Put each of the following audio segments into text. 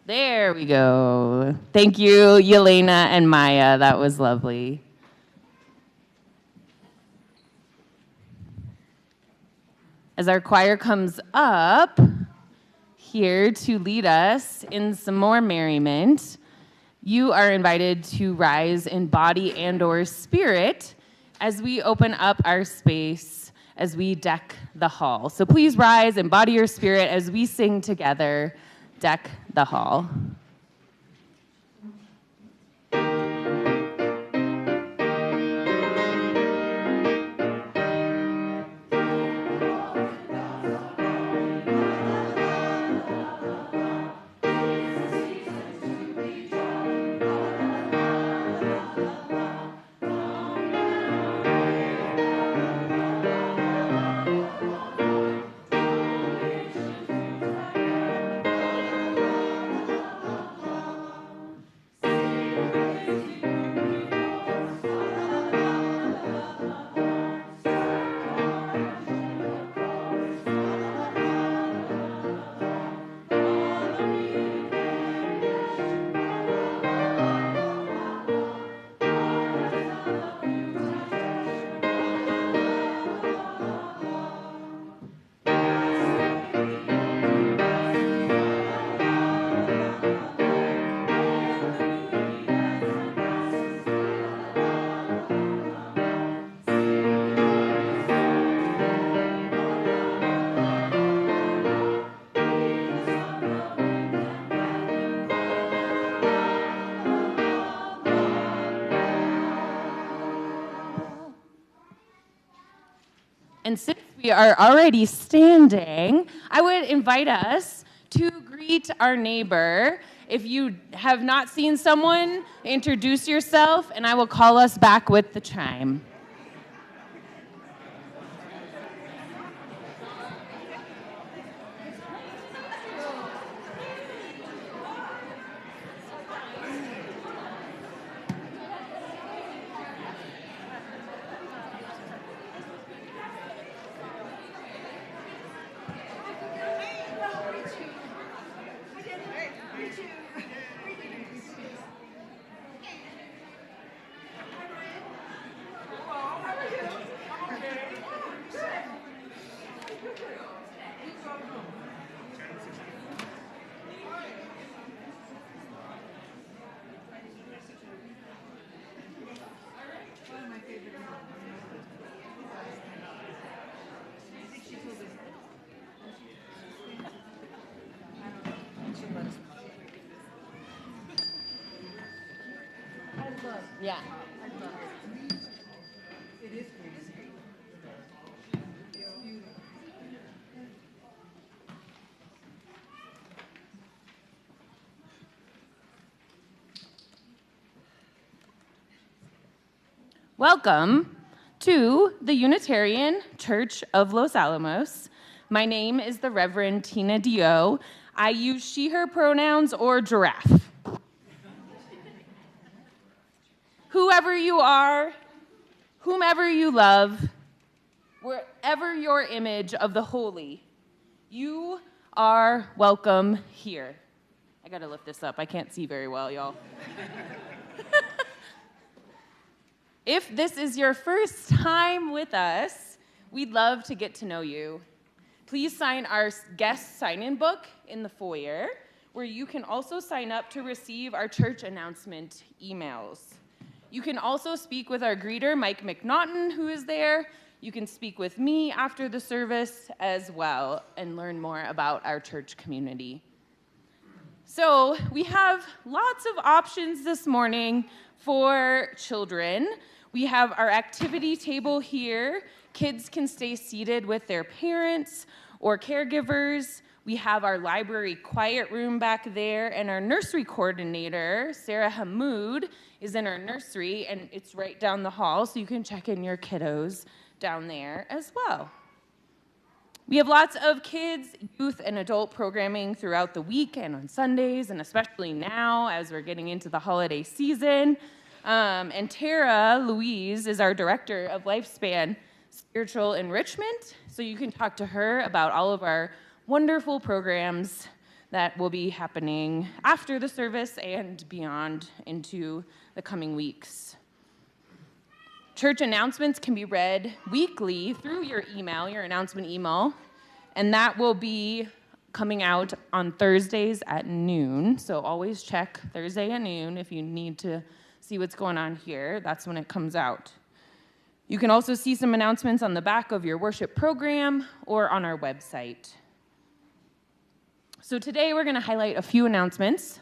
There we go. Thank you, Yelena and Maya. That was lovely. As our choir comes up here to lead us in some more merriment, you are invited to rise in body and or spirit as we open up our space, as we deck the hall. So please rise in body or spirit as we sing together, Deck the Hall. And since we are already standing, I would invite us to greet our neighbor. If you have not seen someone, introduce yourself, and I will call us back with the chime. Yeah. It is crazy. Welcome to the Unitarian Church of Los Alamos. My name is the Reverend Tina DeYoe. I use she, her pronouns or giraffe. Whoever you are, whomever you love, wherever your image of the holy, you are welcome here. I gotta lift this up. I can't see very well, y'all. If this is your first time with us, we'd love to get to know you. Please sign our guest sign-in book in the foyer, where you can also sign up to receive our church announcement emails. You can also speak with our greeter, Mike McNaughton, who is there. You can speak with me after the service as well and learn more about our church community. So we have lots of options this morning for children. We have our activity table here. Kids can stay seated with their parents or caregivers. We have our library quiet room back there, and our nursery coordinator, Sarah Hamoud, is in our nursery, and it's right down the hall, so you can check in your kiddos down there as well. We have lots of kids, youth, and adult programming throughout the week and on Sundays, and especially now as we're getting into the holiday season. And Terra, Louise, is our director of Lifespan Spiritual Enrichment, so you can talk to her about all of our wonderful programs that will be happening after the service and beyond into the coming weeks. Church announcements can be read weekly through your email, your announcement email, and that will be coming out on Thursdays at noon. So always check Thursday at noon if you need to see what's going on here. That's when it comes out. You can also see some announcements on the back of your worship program or on our website. So today we're going to highlight a few announcements.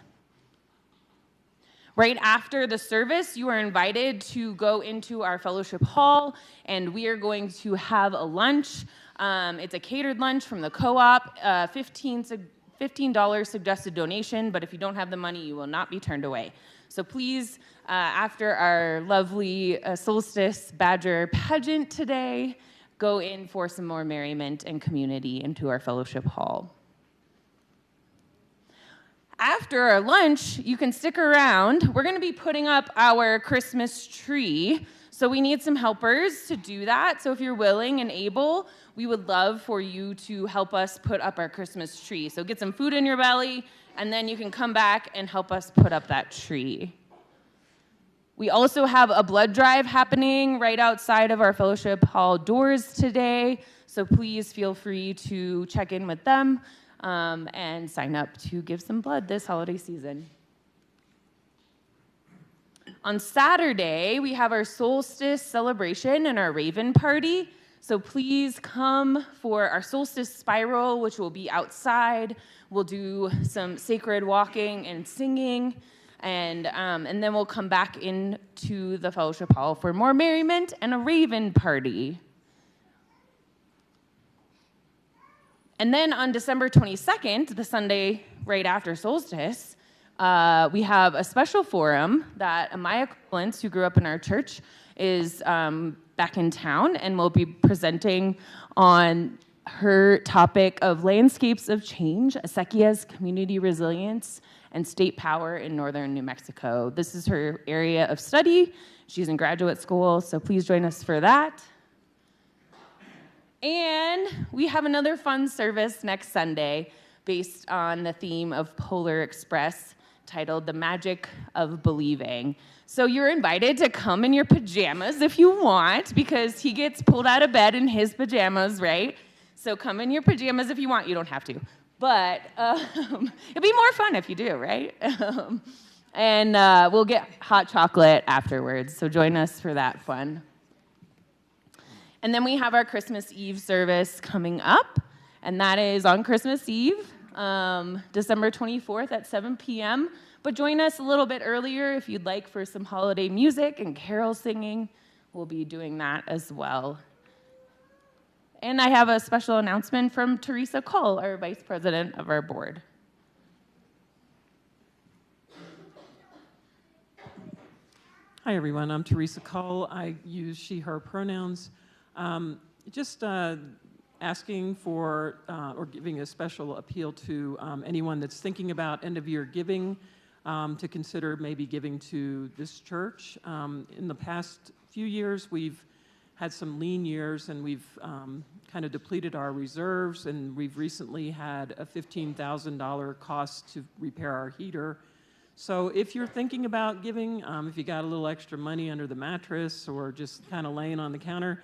Right after the service, you are invited to go into our fellowship hall, and we are going to have a lunch. It's a catered lunch from the co-op, $15 suggested donation, but if you don't have the money, you will not be turned away. So please, after our lovely Solstice Badger pageant today, go in for some more merriment and community into our fellowship hall. After our lunch, you can stick around. We're going to be putting up our Christmas tree, so we need some helpers to do that. So if you're willing and able, we would love for you to help us put up our Christmas tree. So get some food in your belly, and then you can come back and help us put up that tree. We also have a blood drive happening right outside of our fellowship hall doors today, so please feel free to check in with them and sign up to give some blood this holiday season. On Saturday, we have our Solstice celebration and our Raven party. So please come for our Solstice spiral, which will be outside. We'll do some sacred walking and singing, and then we'll come back into the fellowship hall for more merriment and a Raven party. And then on December 22nd, the Sunday right after Solstice, we have a special forum that Amaya Collins, who grew up in our church, is back in town and will be presenting on her topic of landscapes of change, acequias, community resilience, and state power in northern New Mexico. This is her area of study. She's in graduate school, so please join us for that. And we have another fun service next Sunday based on the theme of Polar Express, titled The Magic of Believing. So you're invited to come in your pajamas if you want, because he gets pulled out of bed in his pajamas, right? So come in your pajamas if you want. You don't have to. But it'll be more fun if you do, right? And we'll get hot chocolate afterwards, so join us for that fun. And then we have our Christmas Eve service coming up, and that is on Christmas Eve, December 24th at 7 p.m. But join us a little bit earlier if you'd like for some holiday music and carol singing. We'll be doing that as well. And I have a special announcement from Teresa Cole, our vice president of our board. Hi, everyone. I'm Teresa Cole. I use she, her pronouns. Just asking for or giving a special appeal to anyone that's thinking about end-of-year giving to consider maybe giving to this church. In the past few years, we've had some lean years, and we've kind of depleted our reserves, and we've recently had a $15,000 cost to repair our heater. So if you're thinking about giving, if you got a little extra money under the mattress or just kind of laying on the counter,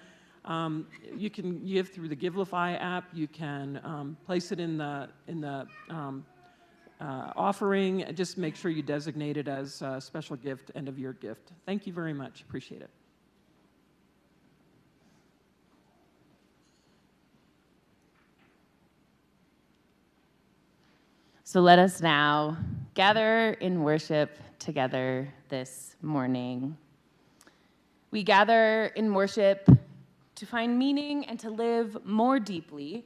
you can give through the Givelify app. You can place it in the offering. Just make sure you designate it as a special gift, end-of-year gift. Thank you very much. Appreciate it. So let us now gather in worship together this morning. We gather in worship to find meaning and to live more deeply.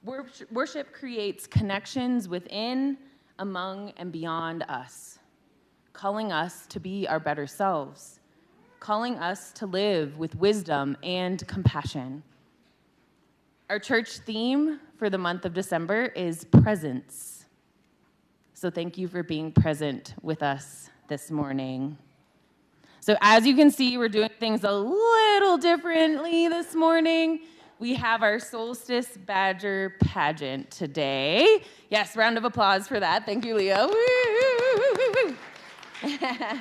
Worship creates connections within, among, and beyond us, calling us to be our better selves, calling us to live with wisdom and compassion. Our church theme for the month of December is presence. So thank you for being present with us this morning. So as you can see, we're doing things a little differently this morning. we have our Solstice Badger pageant today. Yes, round of applause for that. Thank you, Leo. Woo, woo, woo.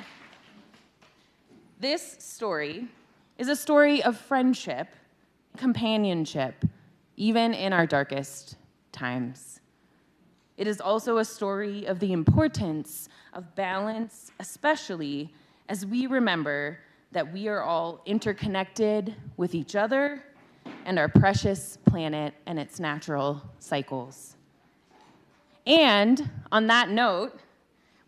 This story is a story of friendship, companionship, even in our darkest times. It is also a story of the importance of balance, especially as we remember that we are all interconnected with each other and our precious planet and its natural cycles. And on that note,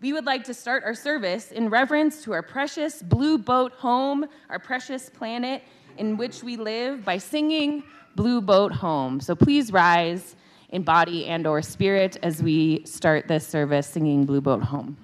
we would like to start our service in reverence to our precious blue boat home, our precious planet in which we live, by singing Blue Boat Home. So please rise in body and or spirit as we start this service singing Blue Boat Home.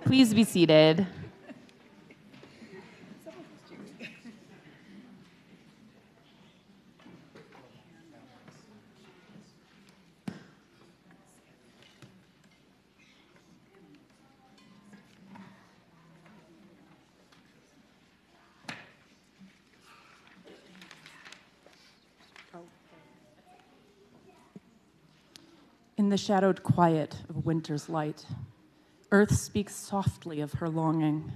Please be seated. In the shadowed quiet of winter's light, Earth speaks softly of her longing,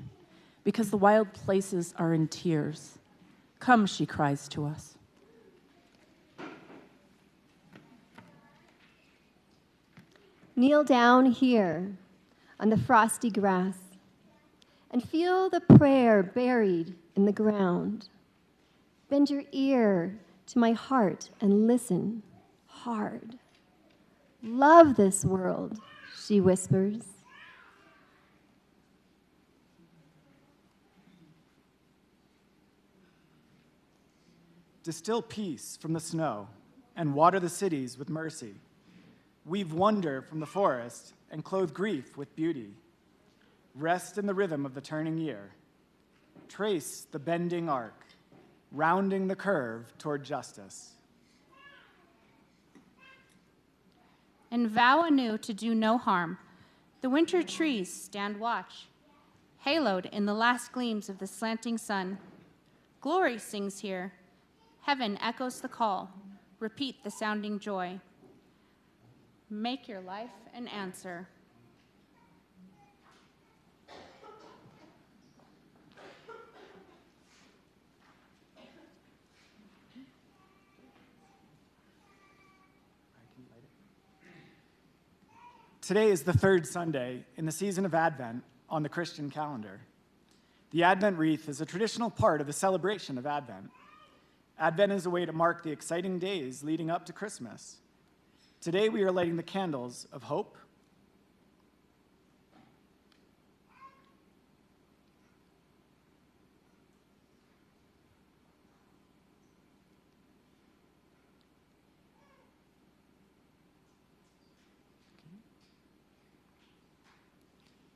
because the wild places are in tears. Come, she cries to us. Kneel down here on the frosty grass and feel the prayer buried in the ground. Bend your ear to my heart and listen hard. Love this world, she whispers. Distill peace from the snow and water the cities with mercy. Weave wonder from the forest and clothe grief with beauty. Rest in the rhythm of the turning year. Trace the bending arc, rounding the curve toward justice. And vow anew to do no harm. The winter trees stand watch, haloed in the last gleams of the slanting sun. Glory sings here. Heaven echoes the call. Repeat the sounding joy. Make your life an answer. Today is the third Sunday in the season of Advent on the Christian calendar. The Advent wreath is a traditional part of the celebration of Advent. Advent is a way to mark the exciting days leading up to Christmas. Today we are lighting the candles of hope,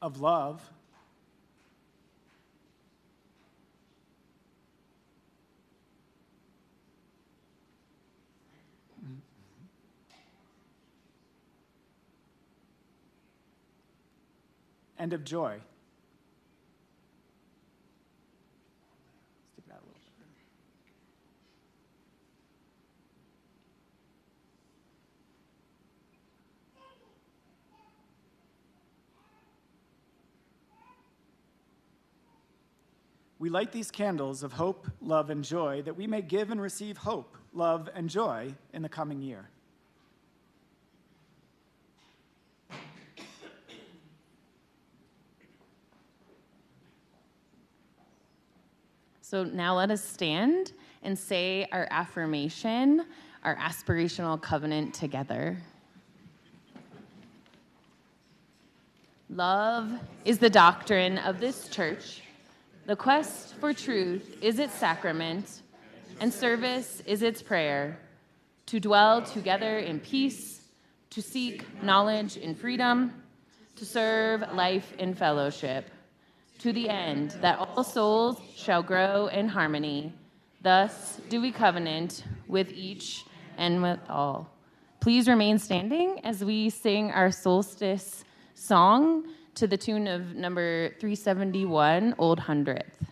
of love, and of joy. Stick that a little bit. We light these candles of hope, love, and joy that we may give and receive hope, love, and joy in the coming year. So now let us stand and say our affirmation, our aspirational covenant together. Love is the doctrine of this church. The quest for truth is its sacrament, and service is its prayer. To dwell together in peace, to seek knowledge in freedom, to serve life in fellowship, to the end that all souls shall grow in harmony. Thus do we covenant with each and with all. Please remain standing as we sing our Solstice song to the tune of number 371, Old Hundredth.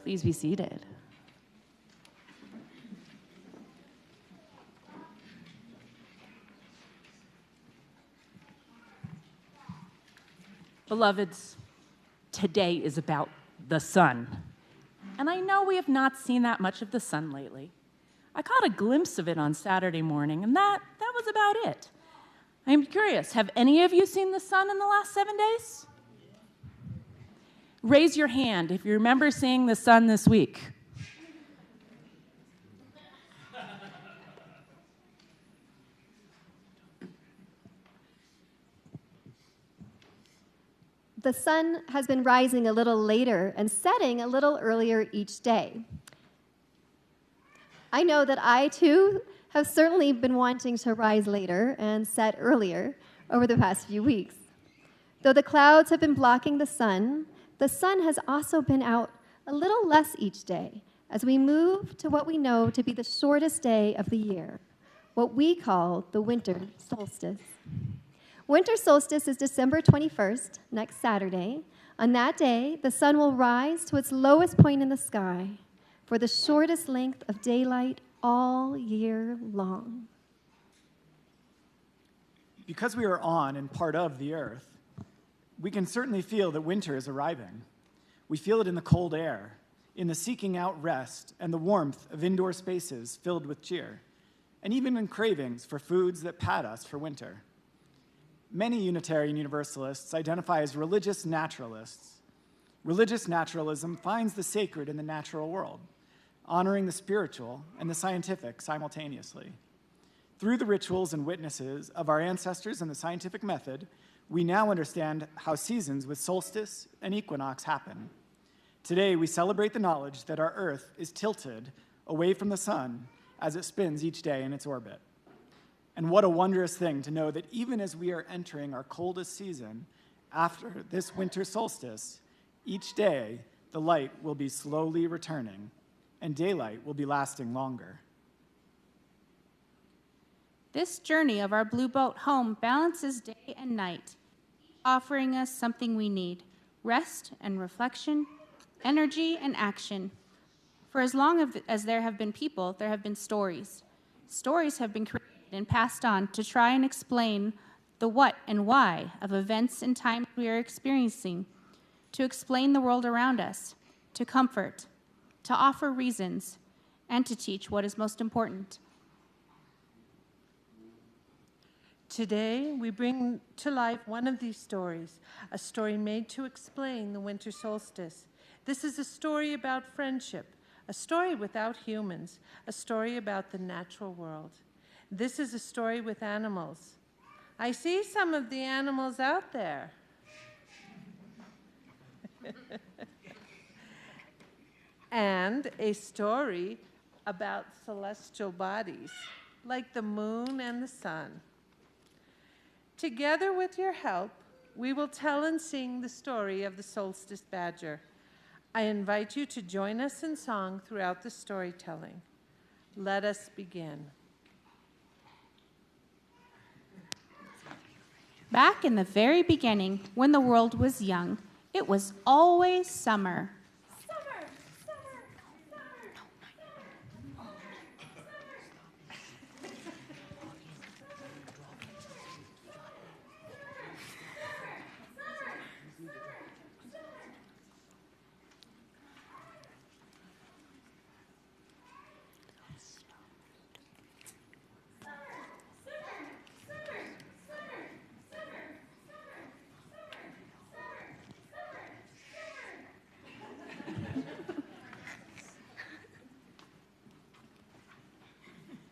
Please be seated. Beloveds, today is about the sun. And I know we have not seen that much of the sun lately. I caught a glimpse of it on Saturday morning, and that was about it. I'm curious, have any of you seen the sun in the last 7 days? raise your hand if you remember seeing the sun this week. The sun has been rising a little later and setting a little earlier each day. I know that I, too, have certainly been wanting to rise later and set earlier over the past few weeks. Though the clouds have been blocking the sun has also been out a little less each day as we move to what we know to be the shortest day of the year, what we call the winter solstice. Winter solstice is December 21st, next Saturday. On that day, the sun will rise to its lowest point in the sky for the shortest length of daylight all year long. Because we are on and part of the earth, we can certainly feel that winter is arriving. We feel it in the cold air, in the seeking out rest and the warmth of indoor spaces filled with cheer, and even in cravings for foods that pad us for winter. Many Unitarian Universalists identify as religious naturalists. Religious naturalism finds the sacred in the natural world, honoring the spiritual and the scientific simultaneously. Through the rituals and witnesses of our ancestors and the scientific method, we now understand how seasons with solstice and equinox happen. Today, we celebrate the knowledge that our Earth is tilted away from the sun as it spins each day in its orbit. And what a wondrous thing to know that even as we are entering our coldest season, after this winter solstice, each day the light will be slowly returning and daylight will be lasting longer. This journey of our blue boat home balances day and night, offering us something we need: rest and reflection, energy and action. For as long as there have been people, there have been stories. Stories have been created and passed on to try and explain the what and why of events and times we are experiencing, to explain the world around us, to comfort, to offer reasons, and to teach what is most important. Today, we bring to life one of these stories, a story made to explain the winter solstice. This is a story about friendship, a story without humans, a story about the natural world. This is a story with animals. I see some of the animals out there. And a story about celestial bodies, like the moon and the sun. Together with your help, we will tell and sing the story of the solstice badger. I invite you to join us in song throughout the storytelling. Let us begin. Back in the very beginning, when the world was young, it was always summer.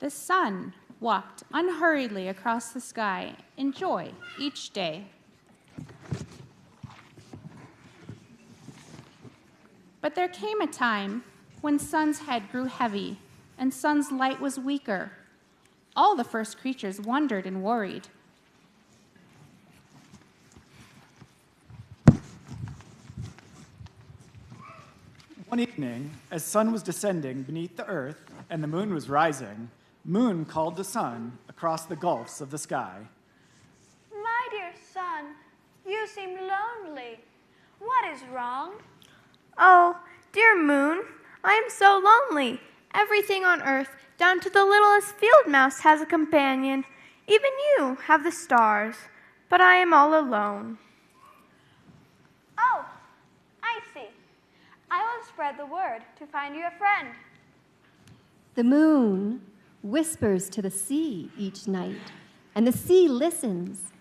The sun walked unhurriedly across the sky in joy each day. But there came a time when sun's head grew heavy and sun's light was weaker. All the first creatures wondered and worried. One evening, as sun was descending beneath the earth and the moon was rising, Moon called to sun across the gulfs of the sky. My dear son, you seem lonely. What is wrong? Oh, dear Moon, I am so lonely. Everything on earth, down to the littlest field mouse, has a companion. Even you have the stars, but I am all alone. Oh, I see. I will spread the word to find you a friend. The moon whispers to the sea each night, and the sea listens.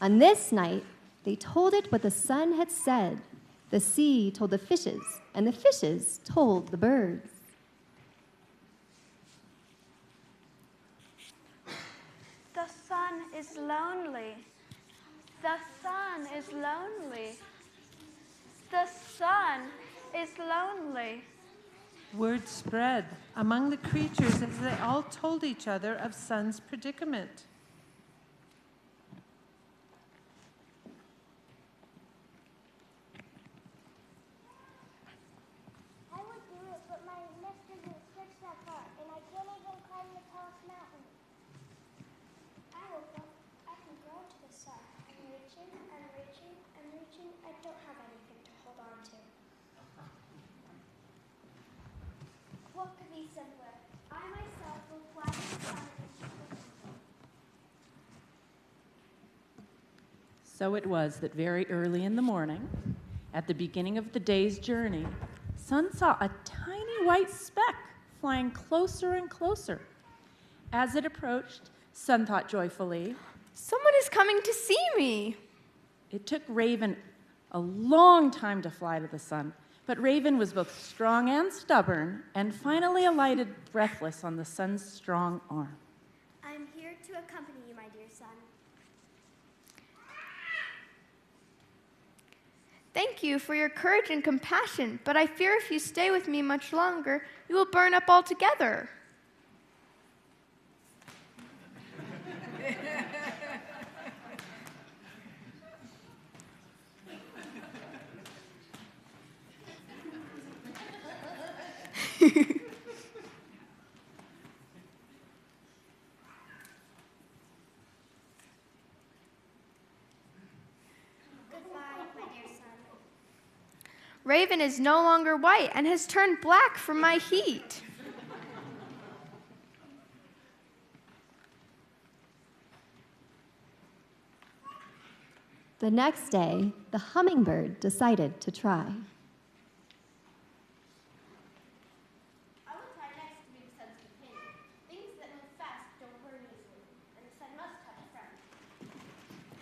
On this night, they told it what the sun had said. The sea told the fishes, and the fishes told the birds. The sun is lonely. The sun is lonely. The sun is lonely. Word spread among the creatures as they all told each other of Sun's predicament. I would do it, but my nest doesn't stretch that far, and I can't even climb the tallest mountain. I can go to the sun. I'm reaching, I'm reaching, I'm reaching. I don't have anything to hold on to. What could be simpler? I myself will fly to the sun and So it was that very early in the morning, at the beginning of the day's journey, Sun saw a tiny white speck flying closer and closer. As it approached, Sun thought joyfully, Someone is coming to see me. it took Raven a long time to fly to the sun, but Raven was both strong and stubborn, and finally alighted breathless on the sun's strong arm. I'm here to accompany you, my dear son. Thank you for your courage and compassion, but I fear if you stay with me much longer, you will burn up altogether. Goodbye, my dear son. Raven is no longer white and has turned black from my heat. The next day, the hummingbird decided to try. I will try next to be the sun's companion. Things that move fast don't burn easily, and the sun must have a friend.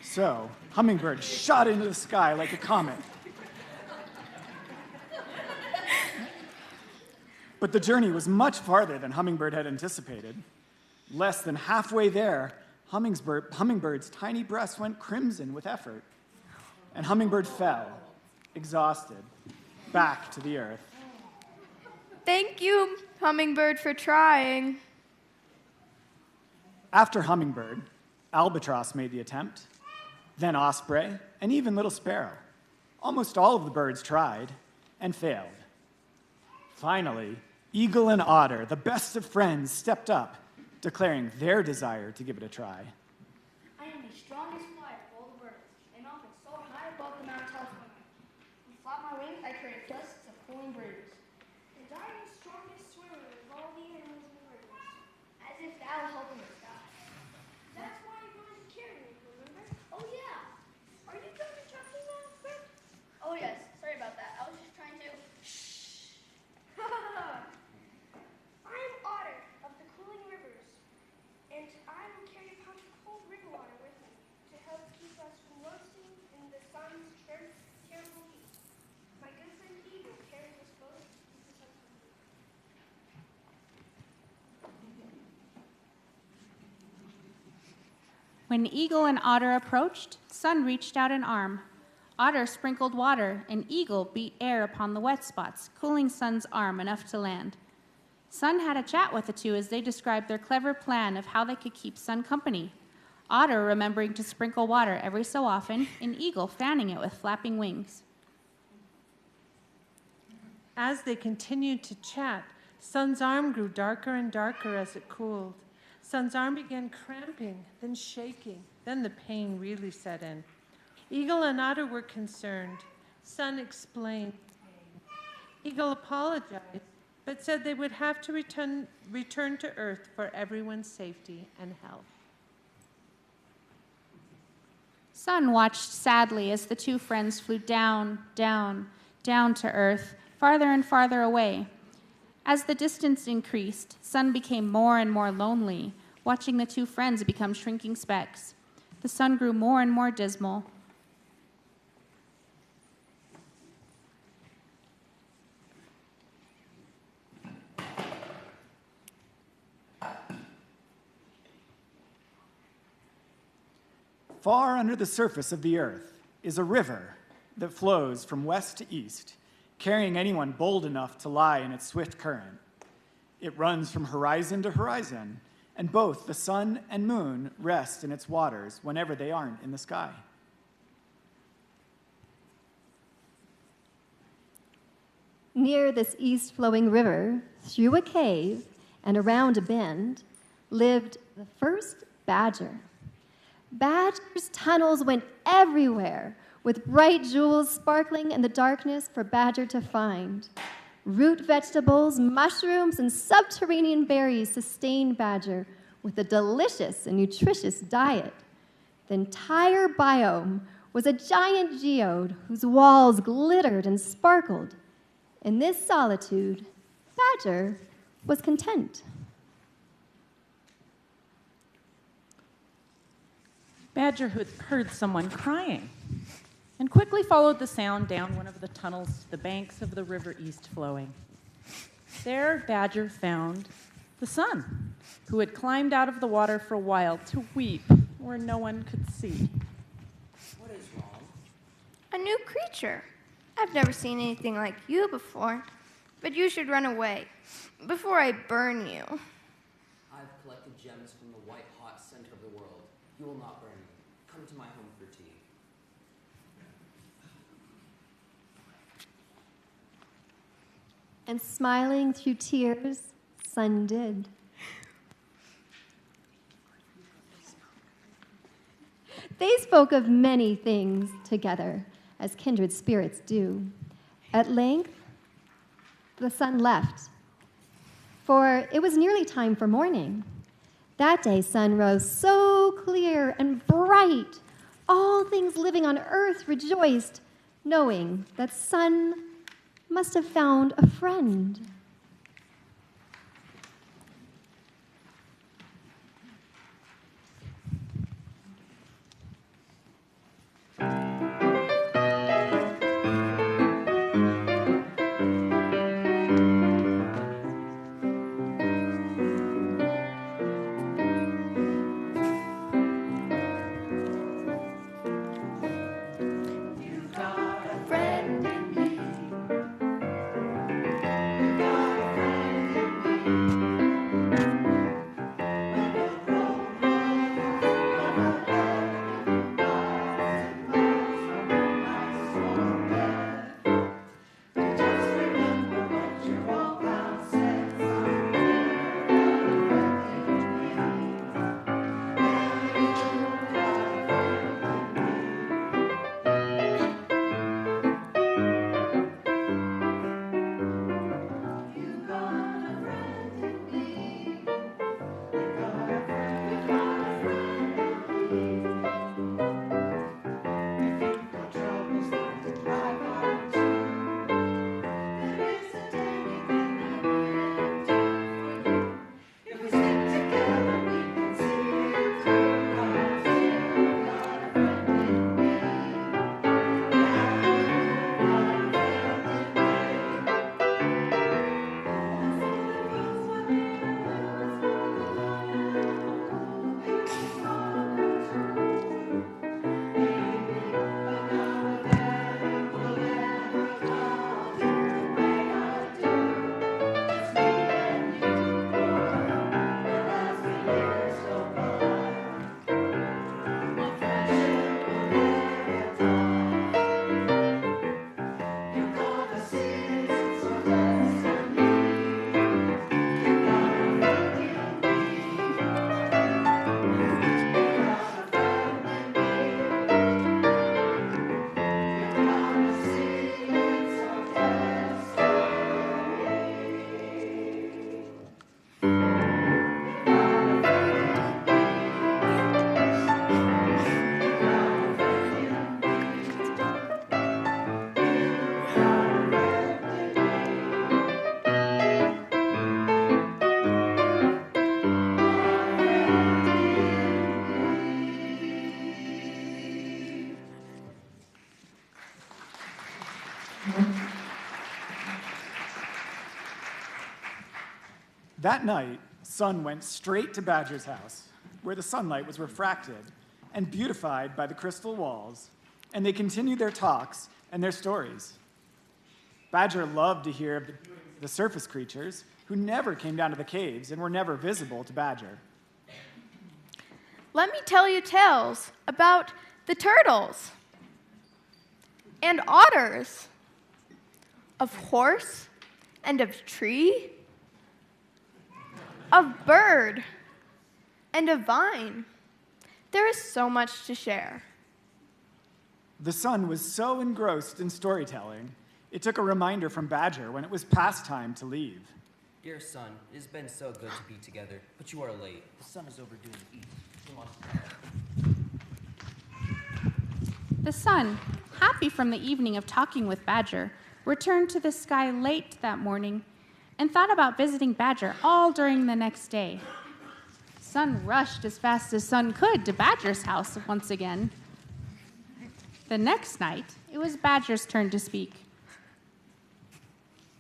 So, Hummingbird shot into the sky like a comet. But the journey was much farther than Hummingbird had anticipated. Less than halfway there, Hummingbird's tiny breast went crimson with effort, and Hummingbird fell, exhausted, back to the earth. Thank you, Hummingbird, for trying. After Hummingbird, Albatross made the attempt, then Osprey, and even Little Sparrow. Almost all of the birds tried and failed. Finally, Eagle and Otter, the best of friends, stepped up, declaring their desire to give it a try. I am the strongest flyer of all the birds, and often soar high above the mountain telephone. With flap my wings, I create gusts of cooling breeze. And I am the strongest swimmer of all the animals in the rivers, as if thou held in the sky. That's why you're going to carry me, remember? Oh, yeah. Are you going to trust me now, Fred? Oh, yes. Sorry about that. I was just trying to... Shh. I am Otter of the cooling rivers, and I will carry a pouch of cold river water with me to help keep us from roasting in the sun's terrible heat. My good friend Eagle carries us both to keep us company. When Eagle and Otter approached, Sun reached out an arm. Otter sprinkled water, and Eagle beat air upon the wet spots, cooling Sun's arm enough to land. Sun had a chat with the two as they described their clever plan of how they could keep Sun company. Otter remembering to sprinkle water every so often, and Eagle fanning it with flapping wings. As they continued to chat, Sun's arm grew darker and darker as it cooled. Sun's arm began cramping, then shaking. Then the pain really set in. Eagle and Otter were concerned. Sun explained. Eagle apologized, but said they would have to return to Earth for everyone's safety and health. Sun watched sadly as the two friends flew down, down, down to Earth, farther and farther away. As the distance increased, Sun became more and more lonely, watching the two friends become shrinking specks. The sun grew more and more dismal. Far under the surface of the earth is a river that flows from west to east, carrying anyone bold enough to lie in its swift current. It runs from horizon to horizon, and both the sun and moon rest in its waters whenever they aren't in the sky. Near this east-flowing river, through a cave and around a bend, lived the first badger. Badger's tunnels went everywhere, with bright jewels sparkling in the darkness for Badger to find. Root vegetables, mushrooms, and subterranean berries sustained Badger with a delicious and nutritious diet. The entire biome was a giant geode whose walls glittered and sparkled. In this solitude, Badger was content. Badger heard someone crying and quickly followed the sound down one of the tunnels to the banks of the river east flowing. There, Badger found the sun, who had climbed out of the water for a while to weep where no one could see. What is wrong? A new creature. I've never seen anything like you before, but you should run away before I burn you. I've collected gems from the white-hot center of the world. You will not burn me. Come to my home for tea. And smiling through tears, Sun did. They spoke of many things together, as kindred spirits do. At length, the sun left, for it was nearly time for morning. That day, sun rose so clear and bright, all things living on earth rejoiced, knowing that sun must have found a friend. That night, Sun went straight to Badger's house, where the sunlight was refracted and beautified by the crystal walls, and they continued their talks and their stories. Badger loved to hear of the surface creatures who never came down to the caves and were never visible to Badger. Let me tell you tales about the turtles and otters, of horse and of tree, of bird and of vine. There is so much to share. The son was so engrossed in storytelling, it took a reminder from Badger when it was past time to leave. Dear son, it has been so good to be together, but you are late. The sun is overdue to eat. Come on. The sun, happy from the evening of talking with Badger, returned to the sky late that morning and thought about visiting Badger all during the next day. Sun rushed as fast as Sun could to Badger's house once again. The next night, it was Badger's turn to speak.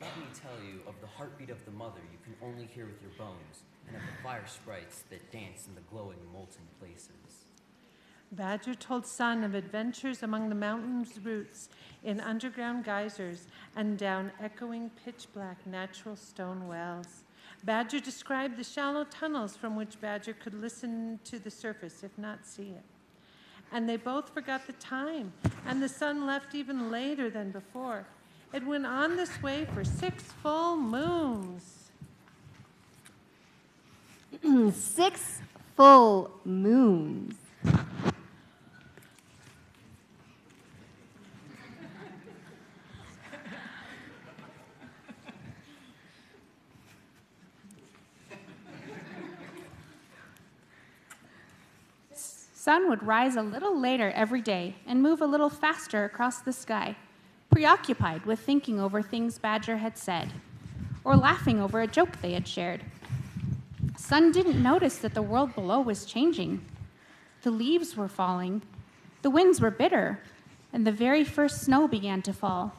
Let me tell you of the heartbeat of the mother you can only hear with your bones, and of the fire sprites that dance in the glowing molten places. Badger told Sun of adventures among the mountain's roots, in underground geysers, and down echoing pitch-black natural stone wells. Badger described the shallow tunnels from which Badger could listen to the surface, if not see it. And they both forgot the time, and the sun left even later than before. It went on this way for 6 full moons. 6 full moons. Sun would rise a little later every day and move a little faster across the sky, preoccupied with thinking over things Badger had said, or laughing over a joke they had shared. Sun didn't notice that the world below was changing. The leaves were falling, the winds were bitter, and the very first snow began to fall.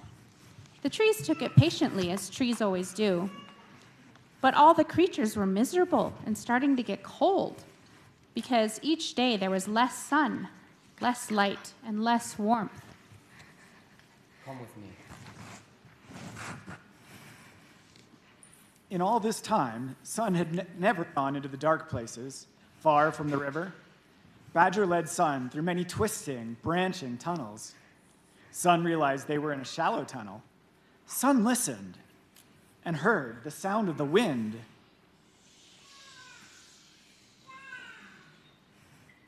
The trees took it patiently, as trees always do. But all the creatures were miserable and starting to get cold, because each day there was less sun, less light, and less warmth. Come with me. In all this time, Sun had never gone into the dark places, far from the river. Badger led Sun through many twisting, branching tunnels. Sun realized they were in a shallow tunnel. Sun listened and heard the sound of the wind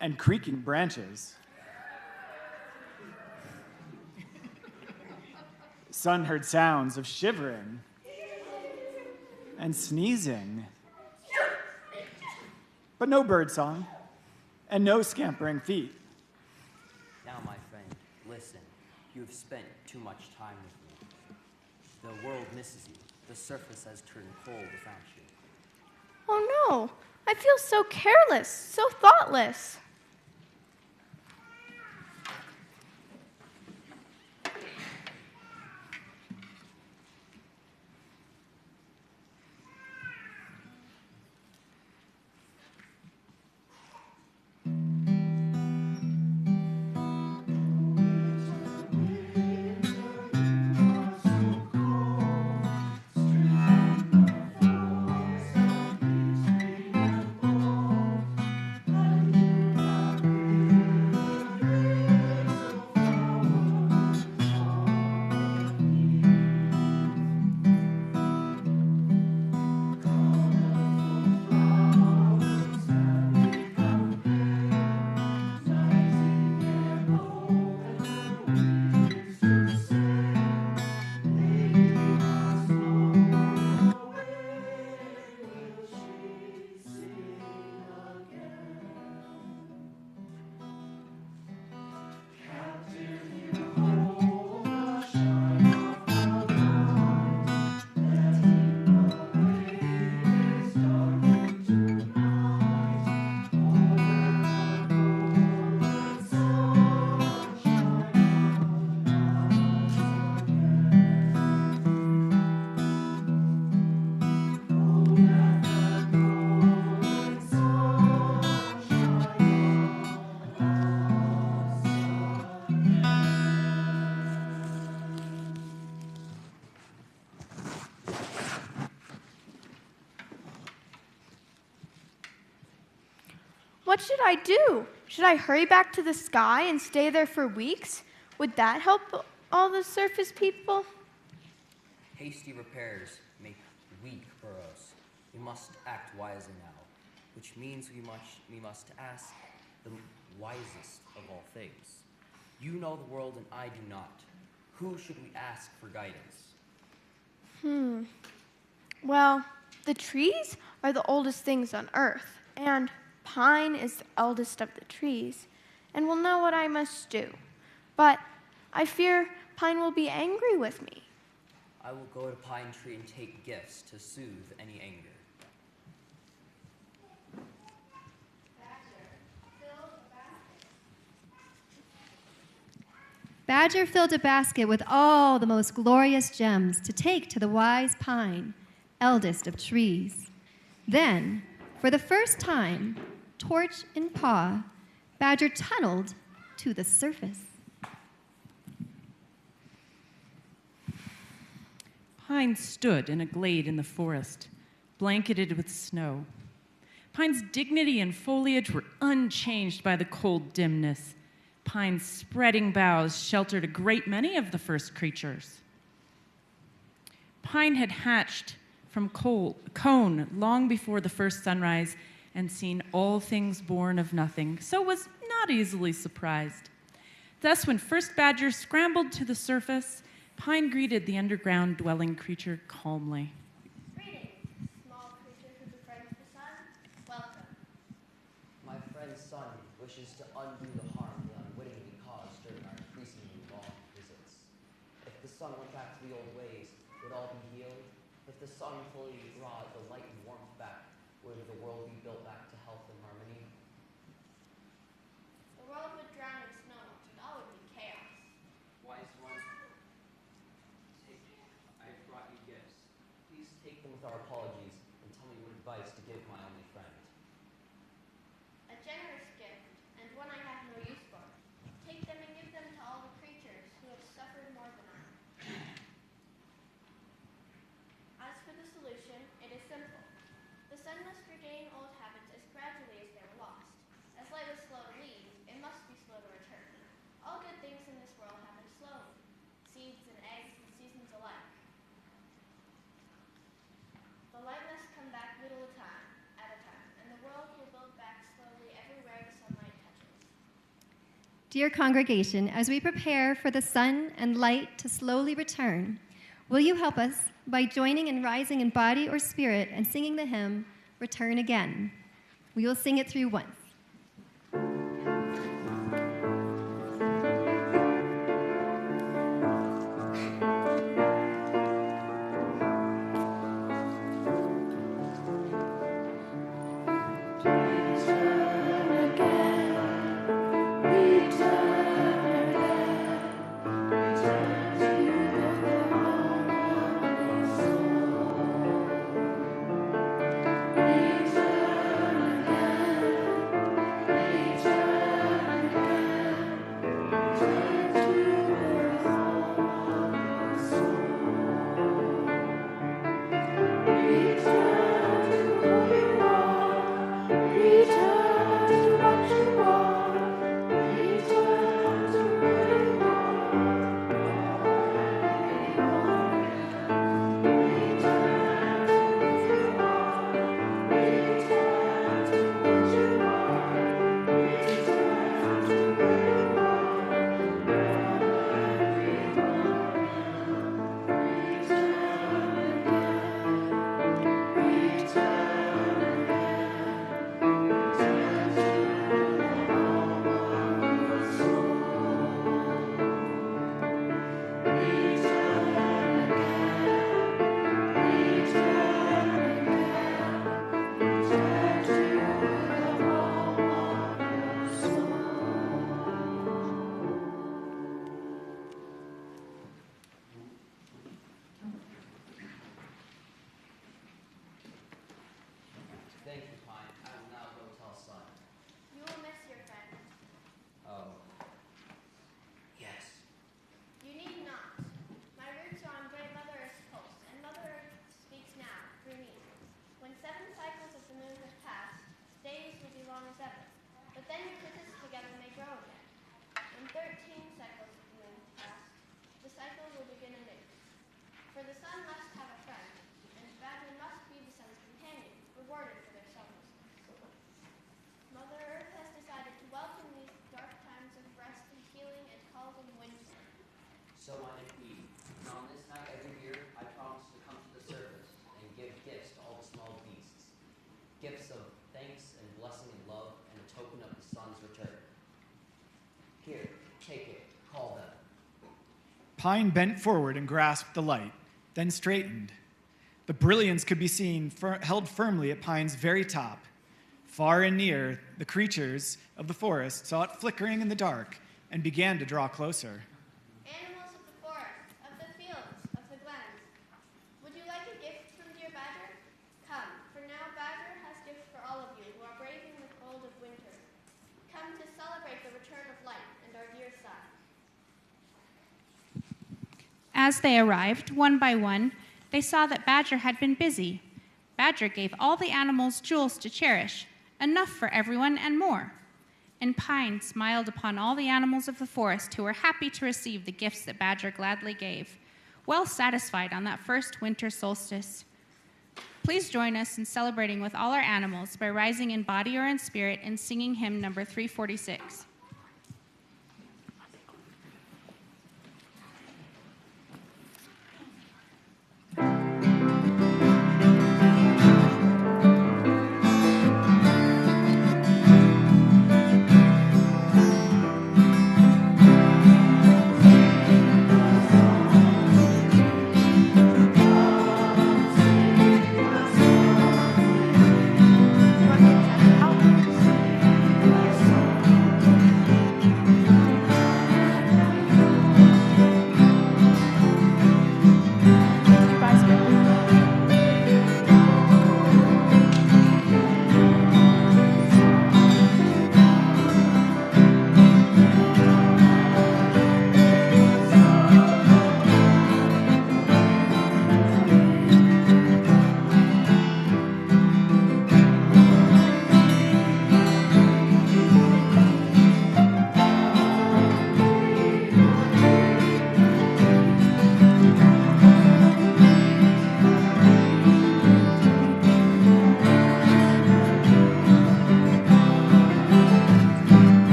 and creaking branches. Sun heard sounds of shivering and sneezing, but no birdsong and no scampering feet. Now, my friend, listen. You have spent too much time with me. The world misses you. The surface has turned cold without you. Oh no, I feel so careless, so thoughtless. What should I do? Should I hurry back to the sky and stay there for weeks? Would that help all the surface people? Hasty repairs make weak burrows. We must act wisely now, which means we must ask the wisest of all things. You know the world and I do not. Who should we ask for guidance? Well, the trees are the oldest things on earth, and pine is the eldest of the trees, and will know what I must do. But I fear pine will be angry with me. I will go to Pine Tree and take gifts to soothe any anger. Badger filled a basket with all the most glorious gems to take to the wise pine, eldest of trees. Then, for the first time, torch in paw, Badger tunneled to the surface. Pine stood in a glade in the forest, blanketed with snow. Pine's dignity and foliage were unchanged by the cold dimness. Pine's spreading boughs sheltered a great many of the first creatures. Pine had hatched from cone long before the first sunrise and seen all things born of nothing, so was not easily surprised. Thus, when first Badger scrambled to the surface, Pine greeted the underground dwelling creature calmly. Greetings, small creature who befriends the sun. Welcome. My friend's son wishes to undo the harm they unwittingly caused during our increasingly long visits. If the sun went back to the old ways, would all be healed? If the sun fully brought the light and warmth back, would the world be built back to health and harmony? The world would drown in snow, and all would be chaos. Wise one, I've brought you gifts. Please take them with our apologies and tell me what advice to give my only friend. A generous gift, and one I have no use for. Take them and give them to all the creatures who have suffered more than I. As for the solution, it is simple. The sun must regain old habits as gradually as they were lost. As light was slow to leave, it must be slow to return. All good things in this world happen slowly. Seeds and eggs and seasons alike. The light must come back little at a time, and the world will build back slowly everywhere the sunlight touches. Dear congregation, as we prepare for the sun and light to slowly return, will you help us by joining and rising in body or spirit and singing the hymn, Return Again? We will sing it through once. Return again. for the sun must have a friend, and Badger must be the sun's companion, rewarded for their selflessness. Mother Earth has decided to welcome these dark times of rest and healing and call them winter. So I decree, and on this night every year I promise to come to the surface and give gifts to all the small beasts. Gifts of thanks and blessing and love and a token of the sun's return. Here, take it, call them. Pine bent forward and grasped the light, then straightened. The brilliance could be seen held firmly at Pine's very top. Far and near, the creatures of the forest saw it flickering in the dark and began to draw closer. Animals of the forest, of the fields, of the glens, would you like a gift from dear Badger? Come, for now Badger has gifts for all of you who are braving the cold of winter. Come to celebrate the return of light and our dear sun. As they arrived, one by one, they saw that Badger had been busy. Badger gave all the animals jewels to cherish, enough for everyone and more. And Pine smiled upon all the animals of the forest who were happy to receive the gifts that Badger gladly gave, well satisfied on that first winter solstice. Please join us in celebrating with all our animals by rising in body or in spirit and singing hymn number 346.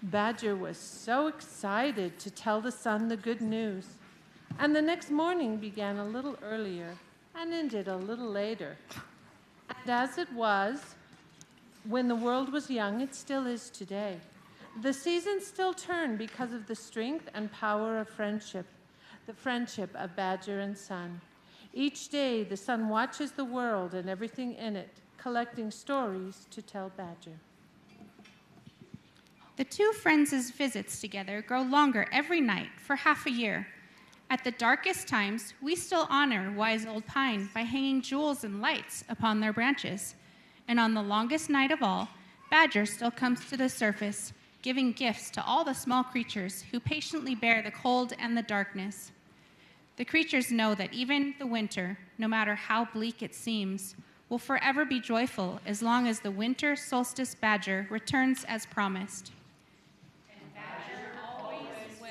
Badger was so excited to tell the sun the good news. And the next morning began a little earlier and ended a little later. And as it was, when the world was young, it still is today. The seasons still turn because of the strength and power of friendship, the friendship of Badger and sun. Each day, the sun watches the world and everything in it, collecting stories to tell Badger. The two friends' visits together grow longer every night for half a year. At the darkest times, we still honor wise old pine by hanging jewels and lights upon their branches. And on the longest night of all, Badger still comes to the surface, giving gifts to all the small creatures who patiently bear the cold and the darkness. The creatures know that even the winter, no matter how bleak it seems, will forever be joyful as long as the winter solstice badger returns as promised. And Badger always will.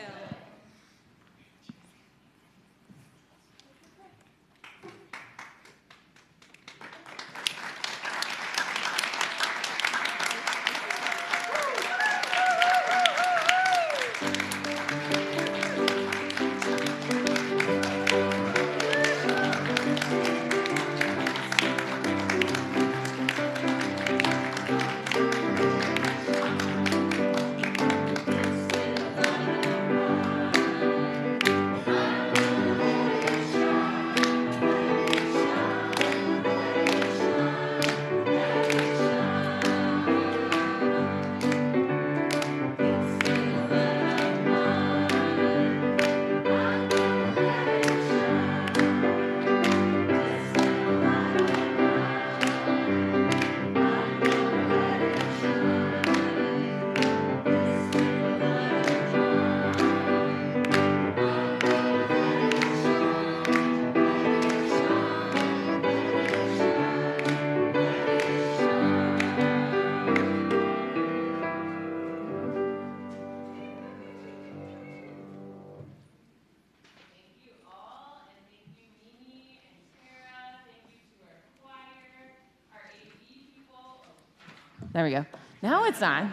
There we go. Now it's on.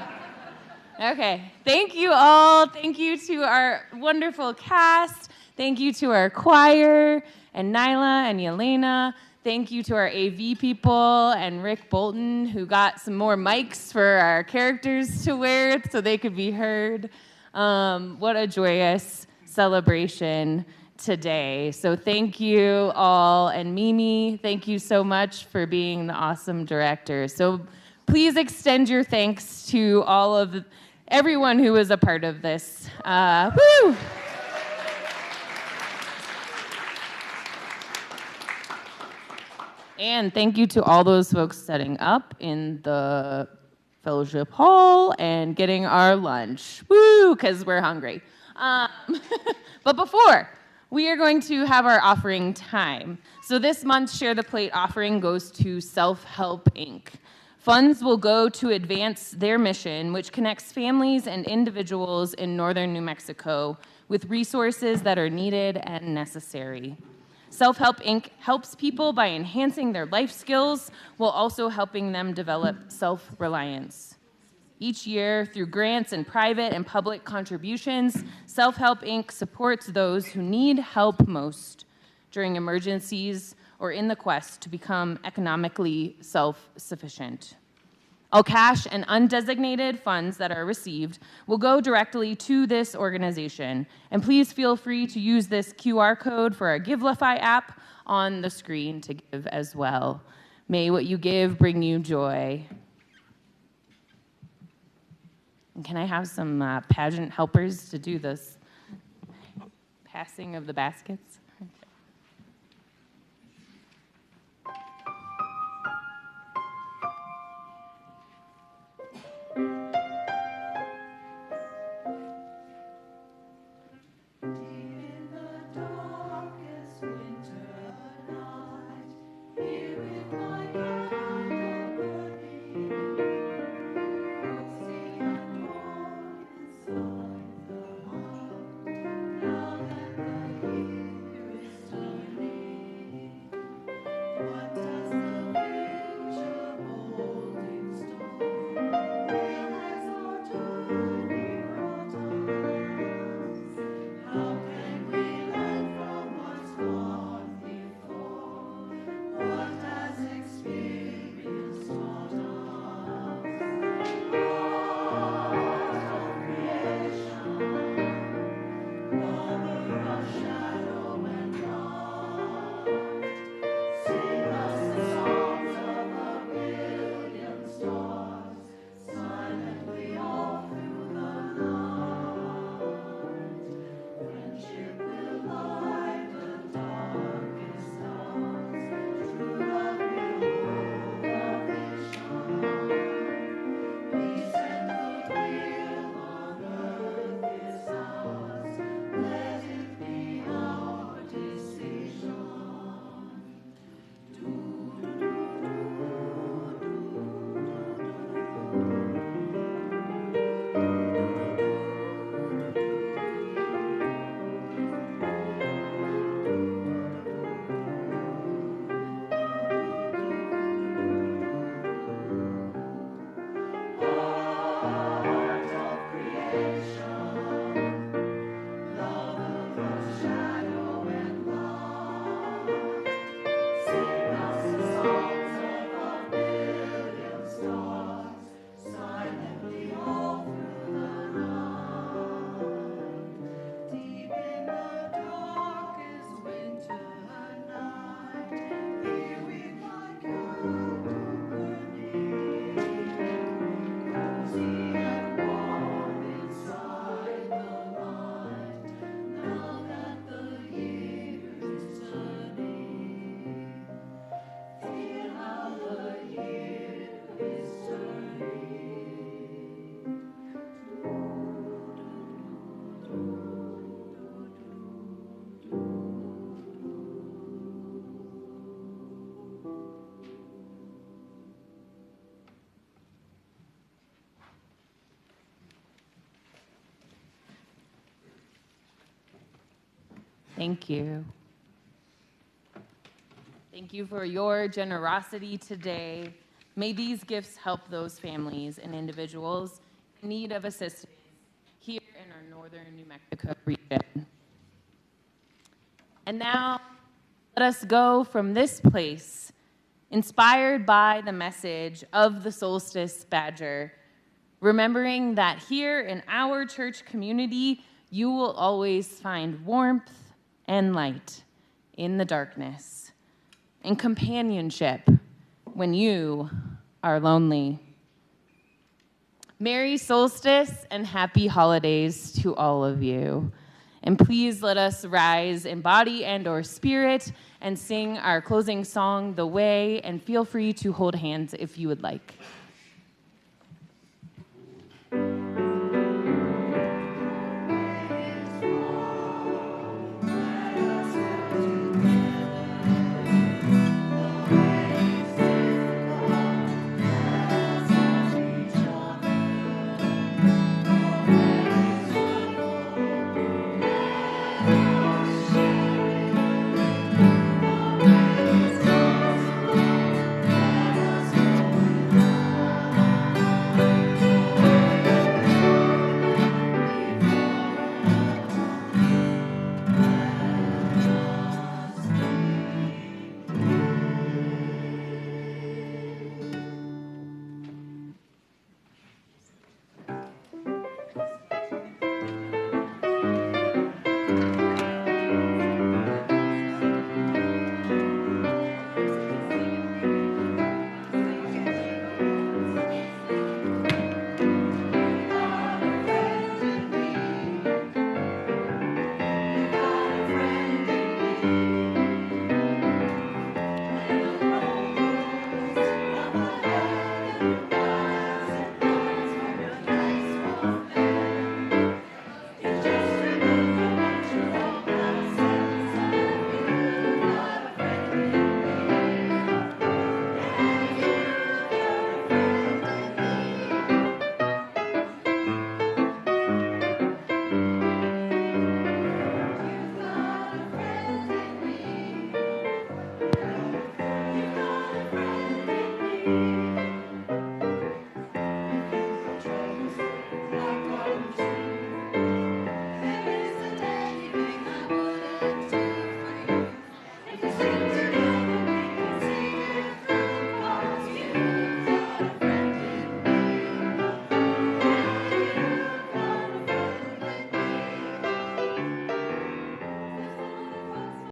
Okay. Thank you all. Thank you to our wonderful cast. Thank you to our choir and Nyla and Yelena. Thank you to our AV people and Rick Bolton, who got some more mics for our characters to wear so they could be heard. What a joyous celebration today. So thank you all. And Mimi, thank you so much for being the awesome director. So please extend your thanks to everyone who was a part of this. Woo! And thank you to all those folks setting up in the fellowship hall and getting our lunch. Woo, because we're hungry. But before, we are going to have our offering time. So this month's Share the Plate offering goes to Self-Help Inc. Funds will go to advance their mission, which connects families and individuals in northern New Mexico with resources that are needed and necessary. Self-Help Inc. helps people by enhancing their life skills while also helping them develop self-reliance. Each year, through grants and private and public contributions, Self-Help Inc. supports those who need help most during emergencies or in the quest to become economically self-sufficient. All cash and undesignated funds that are received will go directly to this organization. And please feel free to use this QR code for our Givelify app on the screen to give as well. May what you give bring you joy. And can I have some pageant helpers to do this passing of the baskets? Thank you. Thank you for your generosity today. May these gifts help those families and individuals in need of assistance here in our northern New Mexico region. And now, let us go from this place, inspired by the message of the Solstice Badger, remembering that here in our church community, you will always find warmth and light in the darkness, and companionship when you are lonely. Merry Solstice and happy holidays to all of you. And please let us rise in body and or spirit and sing our closing song, The Way, and feel free to hold hands if you would like.